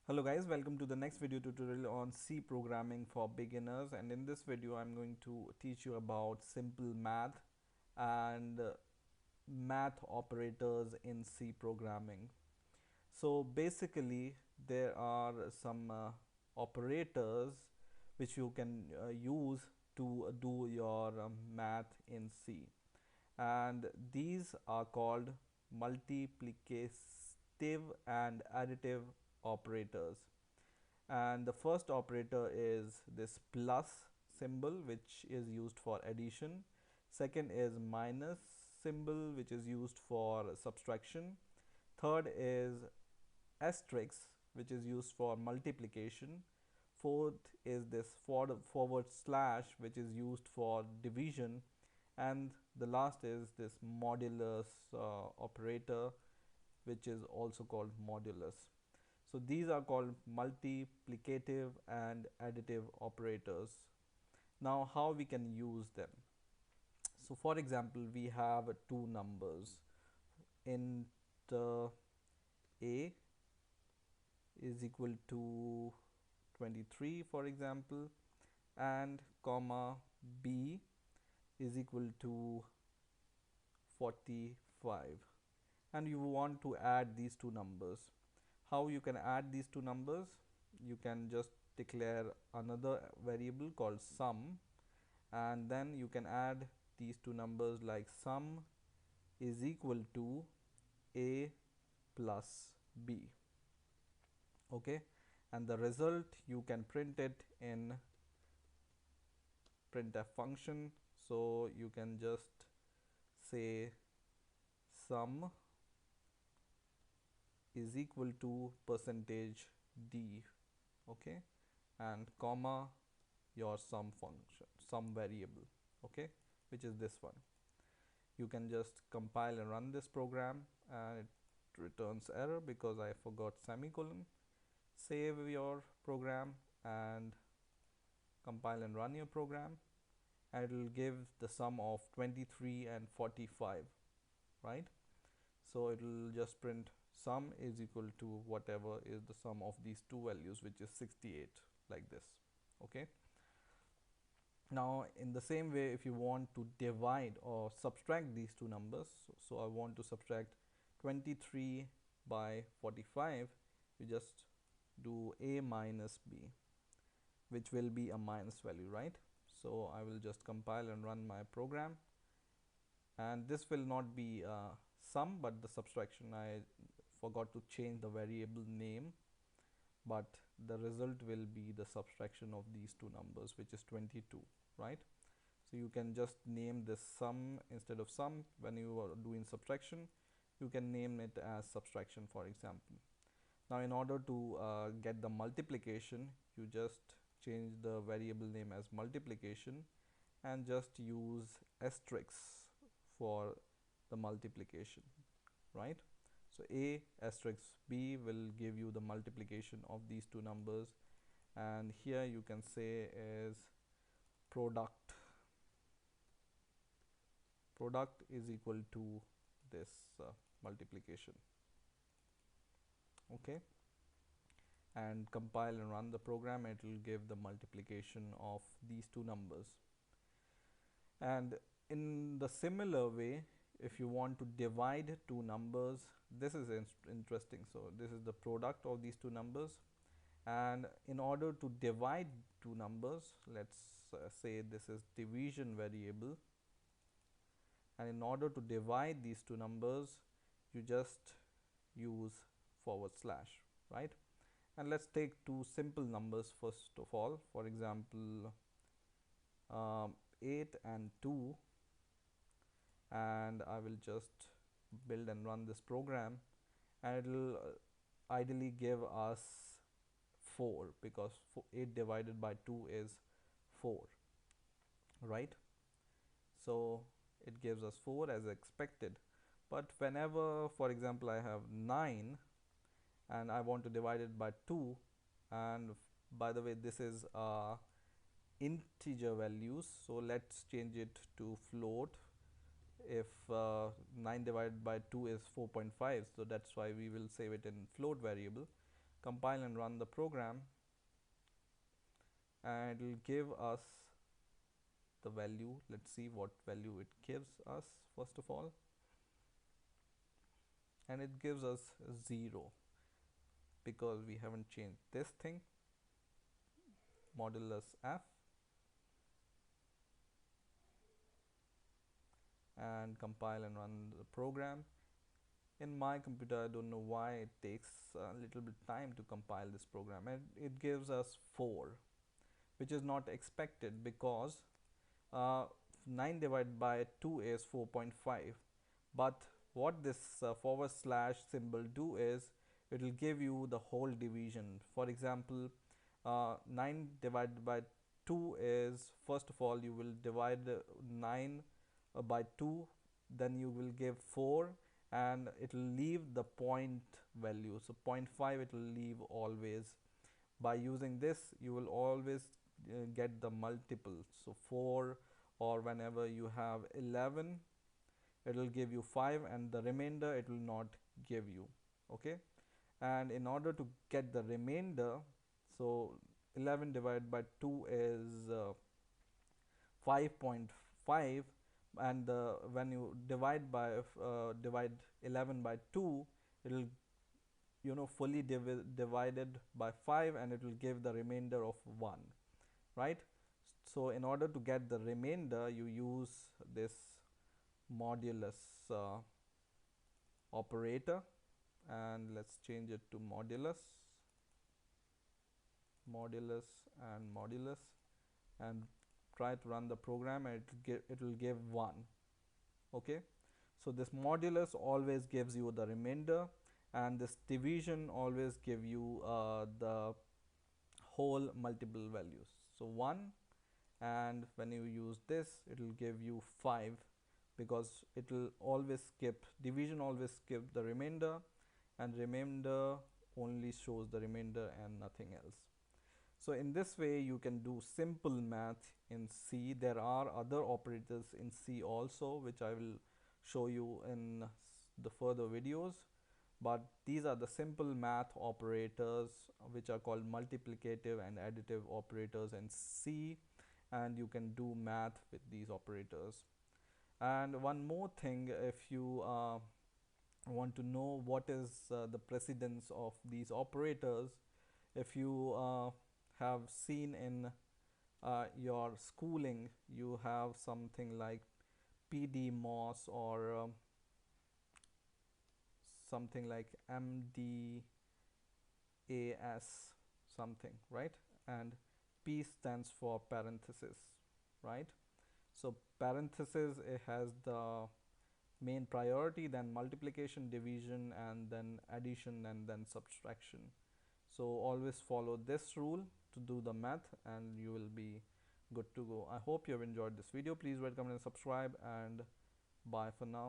Hello guys, welcome to the next video tutorial on C programming for beginners, and in this video I'm going to teach you about simple math and math operators in C programming. So basically there are some operators which you can use to do your math in C, and these are called multiplicative and additive operators. And the first operator is this plus symbol, which is used for addition. Second is minus symbol, which is used for subtraction. Third is asterisk, which is used for multiplication. Fourth is this forward slash, which is used for division. And the last is this modulus operator, which is also called modulus. So these are called multiplicative and additive operators. Now how we can use them? So for example, we have two numbers. Int a is equal to 23, for example, and comma b is equal to 45, and you want to add these two numbers. How you can add these two numbers? You can just declare another variable called sum, and then you can add these two numbers like sum is equal to a plus b. Okay, and the result you can print it in printf function. So you can just say sum is equal to percentage d, okay, and comma your sum function, sum variable, okay, which is this one. You can just compile and run this program, and it returns error because I forgot semicolon. Save your program and compile and run your program, and it will give the sum of 23 and 45, right? So it will just print sum is equal to whatever is the sum of these two values, which is 68, like this. Okay, now in the same way, if you want to divide or subtract these two numbers, so I want to subtract 23 by 45, you just do a minus b, which will be a minus value, right? So I will just compile and run my program, and this will not be sum but the subtraction. I forgot to change the variable name, but the result will be the subtraction of these two numbers, which is 22, right? So you can just name this sum instead of sum. When you are doing subtraction, you can name it as subtraction, for example. Now in order to get the multiplication, you just change the variable name as multiplication and just use asterisk for the multiplication, right? So a asterisk b will give you the multiplication of these two numbers, and here you can say is product is equal to this multiplication. Okay, and compile and run the program, it will give the multiplication of these two numbers. And in the similar way, if you want to divide two numbers, this is interesting. So this is the product of these two numbers, and in order to divide two numbers, let's say this is division variable, and in order to divide these two numbers, you just use forward slash, right? And let's take two simple numbers first of all. For example, 8 and 2, and I will just build and run this program, and it will ideally give us 4, because 8 divided by 2 is 4, right? So it gives us 4 as expected. But whenever, for example, I have 9 and I want to divide it by 2, and by the way, this is integer values, so let's change it to float. If 9 divided by 2 is 4.5, so that's why we will save it in float variable. compile and run the program, and it will give us the value. Let's see what value it gives us first of all, and it gives us 0 because we haven't changed this thing, modulus f, and compile and run the program. In my computer, I don't know why it takes a little bit time to compile this program, and it gives us 4, which is not expected because uh, 9 divided by 2 is 4.5. But what this forward slash symbol do is it will give you the whole division. For example, 9 divided by 2 is, first of all you will divide 9 by 2, then you will give 4, and it will leave the point value, so 0.5 it will leave always. By using this you will always get the multiple, so 4, or whenever you have 11 it will give you 5, and the remainder it will not give you. Okay, and in order to get the remainder, so 11 divided by 2 is 5.5, and when you divide by divide 11 by 2, it will fully divided by 5, and it will give the remainder of 1, right? So in order to get the remainder, you use this modulus operator, and let's change it to modulus, and modulus, and try to run the program, and it will give 1. Okay, so this modulus always gives you the remainder, and this division always give you the whole multiple values, so 1, and when you use this it will give you 5, because it will always skip division, always skip the remainder, and remainder only shows the remainder and nothing else. So in this way you can do simple math in C. There are other operators in C also, which I will show you in the further videos, but these are the simple math operators which are called multiplicative and additive operators in C, and you can do math with these operators. And one more thing, if you want to know what is the precedence of these operators, if you have seen in your schooling, you have something like PDMOS, or something like MDAS something, right? And P stands for parenthesis, right? So parenthesis, it has the main priority, then multiplication, division, and then addition, and then subtraction. So always follow this rule to do the math, and you will be good to go. I hope you have enjoyed this video. Please rate, comment, and subscribe, and bye for now.